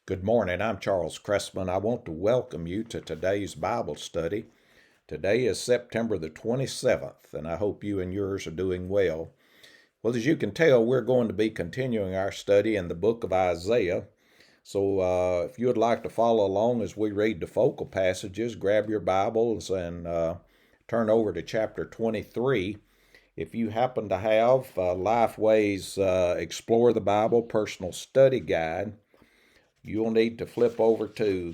Good morning. I'm Charles Chrestman. I want to welcome you to today's Bible study. Today is September the 27th, and I hope you and yours are doing well. Well, as you can tell, we're going to be continuing our study in the book of Isaiah. So if you would like to follow along as we read the focal passages, grab your Bibles and turn over to chapter 23. If you happen to have Lifeway's Explore the Bible Personal Study Guide, you'll need to flip over to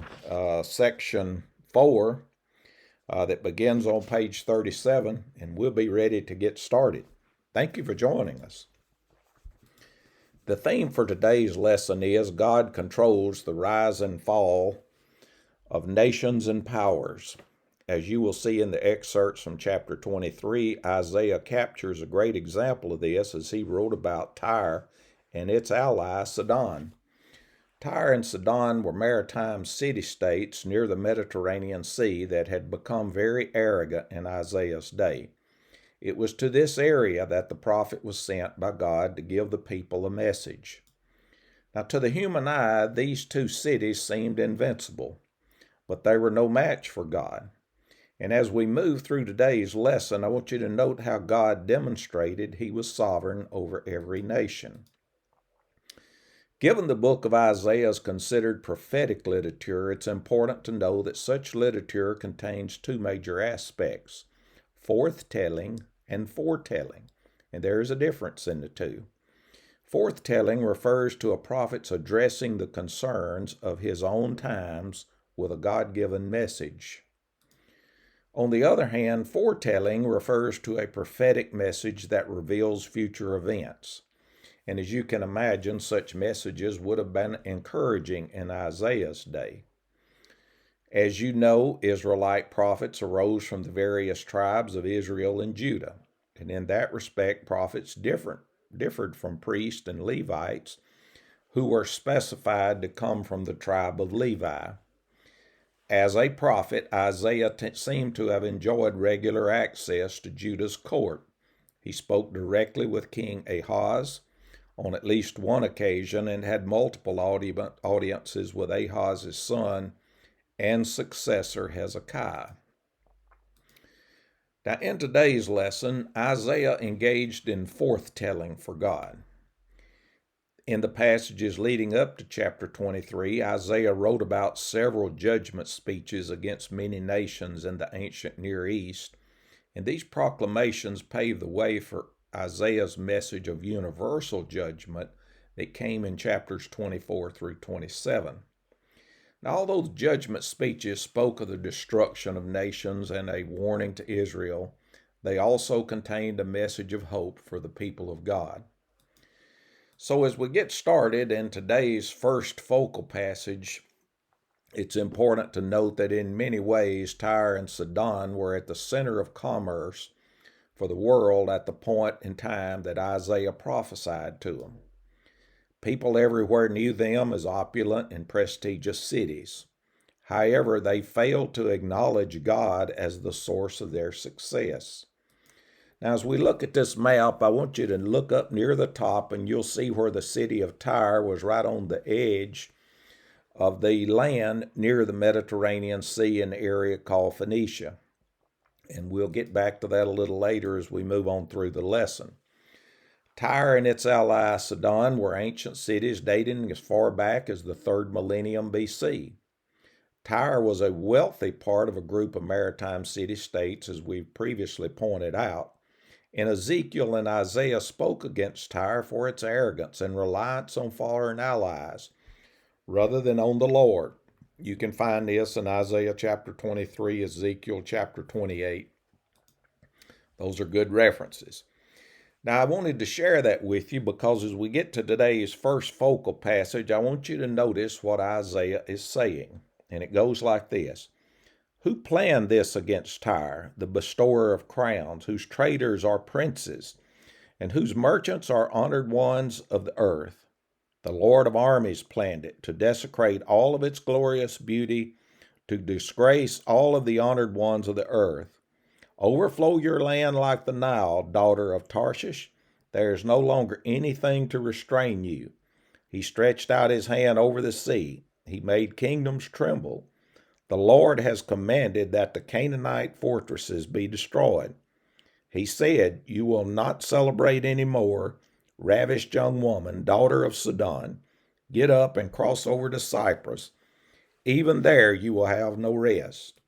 section 4 that begins on page 37, and we'll be ready to get started. Thank you for joining us. The theme for today's lesson is God controls the rise and fall of nations and powers. As you will see in the excerpts from chapter 23, Isaiah captures a great example of this as he wrote about Tyre and its ally Sidon. Tyre and Sidon were maritime city-states near the Mediterranean Sea that had become very arrogant in Isaiah's day. It was to this area that the prophet was sent by God to give the people a message. Now, to the human eye, these two cities seemed invincible, but they were no match for God. And as we move through today's lesson, I want you to note how God demonstrated he was sovereign over every nation. Given the book of Isaiah is considered prophetic literature, it's important to know that such literature contains two major aspects, forthtelling and foretelling, and there is a difference in the two. Forthtelling refers to a prophet's addressing the concerns of his own times with a God-given message. On the other hand, foretelling refers to a prophetic message that reveals future events. And as you can imagine, such messages would have been encouraging in Isaiah's day. As you know, Israelite prophets arose from the various tribes of Israel and Judah. And in that respect, prophets differed from priests and Levites who were specified to come from the tribe of Levi. As a prophet, Isaiah seemed to have enjoyed regular access to Judah's court. He spoke directly with King Ahaz on at least one occasion and had multiple audiences with Ahaz's son and successor Hezekiah. Now, in today's lesson, Isaiah engaged in forthtelling for God. In the passages leading up to chapter 23, Isaiah wrote about several judgment speeches against many nations in the ancient Near East, and these proclamations paved the way for Isaiah's message of universal judgment that came in chapters 24 through 27. Now, all those judgment speeches spoke of the destruction of nations and a warning to Israel. They also contained a message of hope for the people of God. So as we get started in today's first focal passage, it's important to note that in many ways Tyre and Sidon were at the center of commerce for the world at the point in time that Isaiah prophesied to them. People everywhere knew them as opulent and prestigious cities. However, they failed to acknowledge God as the source of their success. Now, as we look at this map, I want you to look up near the top and you'll see where the city of Tyre was right on the edge of the land near the Mediterranean Sea in the area called Phoenicia. And we'll get back to that a little later as we move on through the lesson. Tyre and its ally Sidon were ancient cities dating as far back as the 3rd millennium BC. Tyre was a wealthy part of a group of maritime city-states, as we've previously pointed out, and Ezekiel and Isaiah spoke against Tyre for its arrogance and reliance on foreign allies, rather than on the Lord. You can find this in Isaiah chapter 23, Ezekiel chapter 28. Those are good references. Now, I wanted to share that with you because as we get to today's first focal passage, I want you to notice what Isaiah is saying. And it goes like this. Who planned this against Tyre, the bestower of crowns, whose traders are princes, and whose merchants are honored ones of the earth? The Lord of armies planned it, to desecrate all of its glorious beauty, to disgrace all of the honored ones of the earth. Overflow your land like the Nile, daughter of Tarshish. There is no longer anything to restrain you. He stretched out his hand over the sea. He made kingdoms tremble. The Lord has commanded that the Canaanite fortresses be destroyed. He said, "You will not celebrate any more, ravished young woman, daughter of Sidon. Get up and cross over to Cyprus. Even there you will have no rest."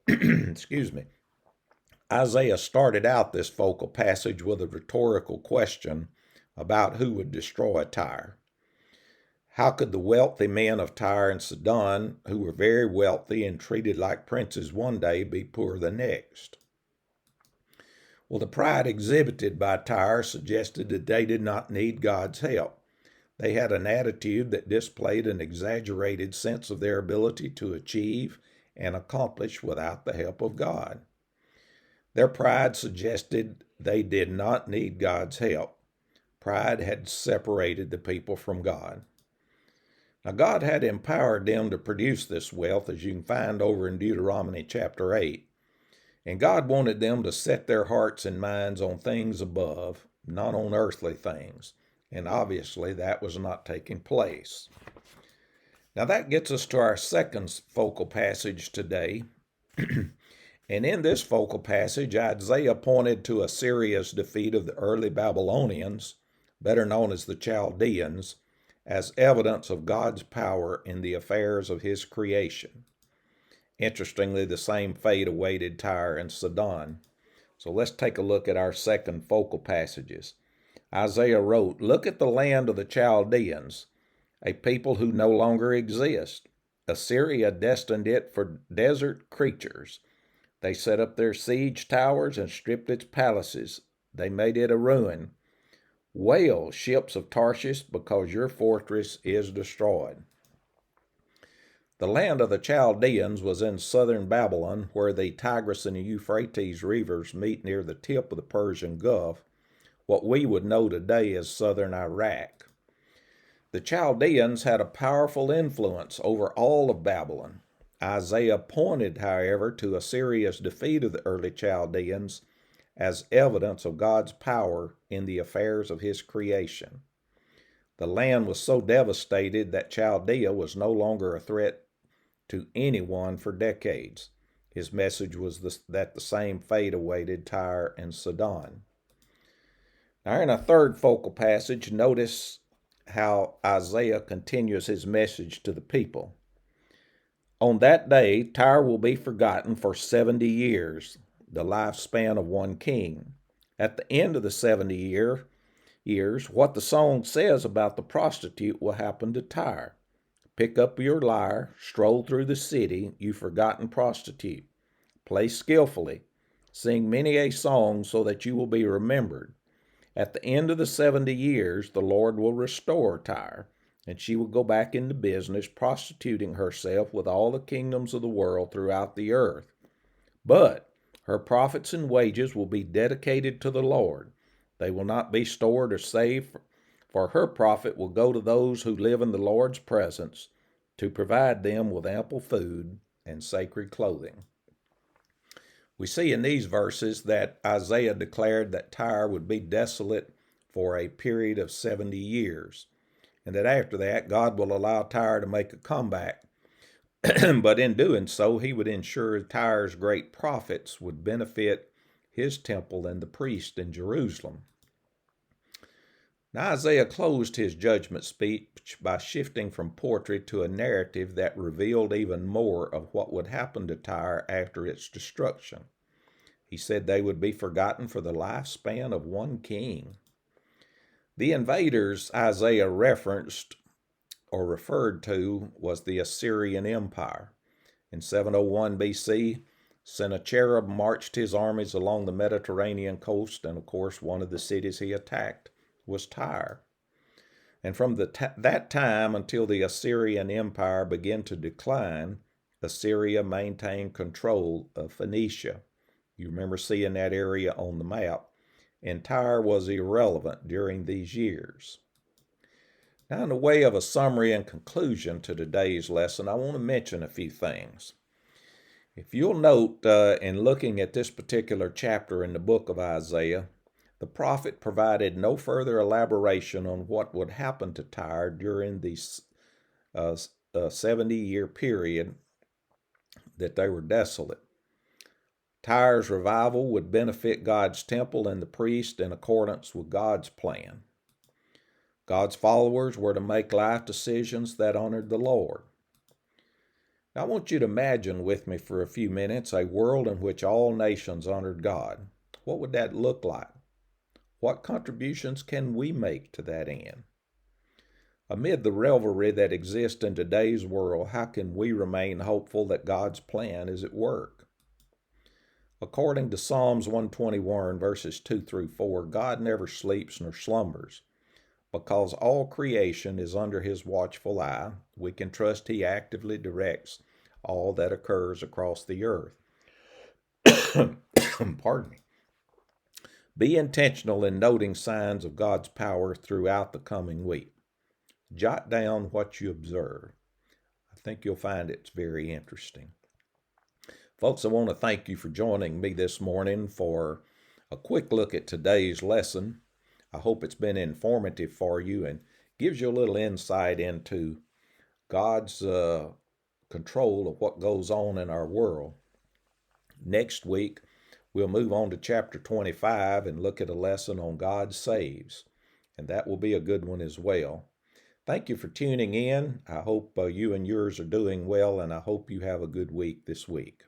Excuse me. Isaiah started out this focal passage with a rhetorical question about who would destroy Tyre. How could the wealthy men of Tyre and Sidon, who were very wealthy and treated like princes one day, be poor the next? Well, the pride exhibited by Tyre suggested that they did not need God's help. They had an attitude that displayed an exaggerated sense of their ability to achieve and accomplish without the help of God. Their pride suggested they did not need God's help. Pride had separated the people from God. Now, God had empowered them to produce this wealth, as you can find over in Deuteronomy chapter 8. And God wanted them to set their hearts and minds on things above, not on earthly things. And obviously, that was not taking place. Now, that gets us to our second focal passage today. And in this focal passage, Isaiah pointed to Assyria's defeat of the early Babylonians, better known as the Chaldeans, as evidence of God's power in the affairs of his creation. Interestingly, the same fate awaited Tyre and Sidon. So let's take a look at our second focal passages. Isaiah wrote, "Look at the land of the Chaldeans, a people who no longer exist. Assyria destined it for desert creatures. They set up their siege towers and stripped its palaces. They made it a ruin. Wail, ships of Tarshish, because your fortress is destroyed." The land of the Chaldeans was in southern Babylon, where the Tigris and the Euphrates rivers meet near the tip of the Persian Gulf, what we would know today as southern Iraq. The Chaldeans had a powerful influence over all of Babylon. Isaiah pointed, however, to Assyria's defeat of the early Chaldeans as evidence of God's power in the affairs of his creation. The land was so devastated that Chaldea was no longer a threat to anyone for decades. His message was that the same fate awaited Tyre and Sidon. Now, in a third focal passage, notice how Isaiah continues his message to the people. On that day, Tyre will be forgotten for 70 years, the lifespan of one king. At the end of the 70 years, what the song says about the prostitute will happen to Tyre. Pick up your lyre, stroll through the city, you forgotten prostitute. Play skillfully, sing many a song so that you will be remembered. At the end of the 70 years, the Lord will restore Tyre, and she will go back into business, prostituting herself with all the kingdoms of the world throughout the earth. But her profits and wages will be dedicated to the Lord. They will not be stored or saved, for her profit will go to those who live in the Lord's presence, to provide them with ample food and sacred clothing. We see in these verses that Isaiah declared that Tyre would be desolate for a period of 70 years, and that after that, God will allow Tyre to make a comeback. But in doing so, he would ensure Tyre's great profits would benefit his temple and the priest in Jerusalem. Now, Isaiah closed his judgment speech by shifting from poetry to a narrative that revealed even more of what would happen to Tyre after its destruction. He said they would be forgotten for the lifespan of one king. The invaders Isaiah referenced or referred to was the Assyrian Empire. In 701 BC, Sennacherib marched his armies along the Mediterranean coast, and of course one of the cities he attacked was Tyre. And from that time until the Assyrian Empire began to decline, Assyria maintained control of Phoenicia. You remember seeing that area on the map, and Tyre was irrelevant during these years. Now, in the way of a summary and conclusion to today's lesson, I want to mention a few things. If you'll note, in looking at this particular chapter in the book of Isaiah, the prophet provided no further elaboration on what would happen to Tyre during the 70-year period that they were desolate. Tyre's revival would benefit God's temple and the priest in accordance with God's plan. God's followers were to make life decisions that honored the Lord. Now, I want you to imagine with me for a few minutes a world in which all nations honored God. What would that look like? What contributions can we make to that end? Amid the revelry that exists in today's world, how can we remain hopeful that God's plan is at work? According to Psalms 121, verses 2 through 4, God never sleeps nor slumbers. Because all creation is under his watchful eye, we can trust he actively directs all that occurs across the earth. Pardon me. Be intentional in noting signs of God's power throughout the coming week. Jot down what you observe. I think you'll find it's very interesting. Folks, I want to thank you for joining me this morning for a quick look at today's lesson. I hope it's been informative for you and gives you a little insight into God's control of what goes on in our world. Next week, we'll move on to chapter 25 and look at a lesson on God saves, and that will be a good one as well. Thank you for tuning in. I hope you and yours are doing well, and I hope you have a good week this week.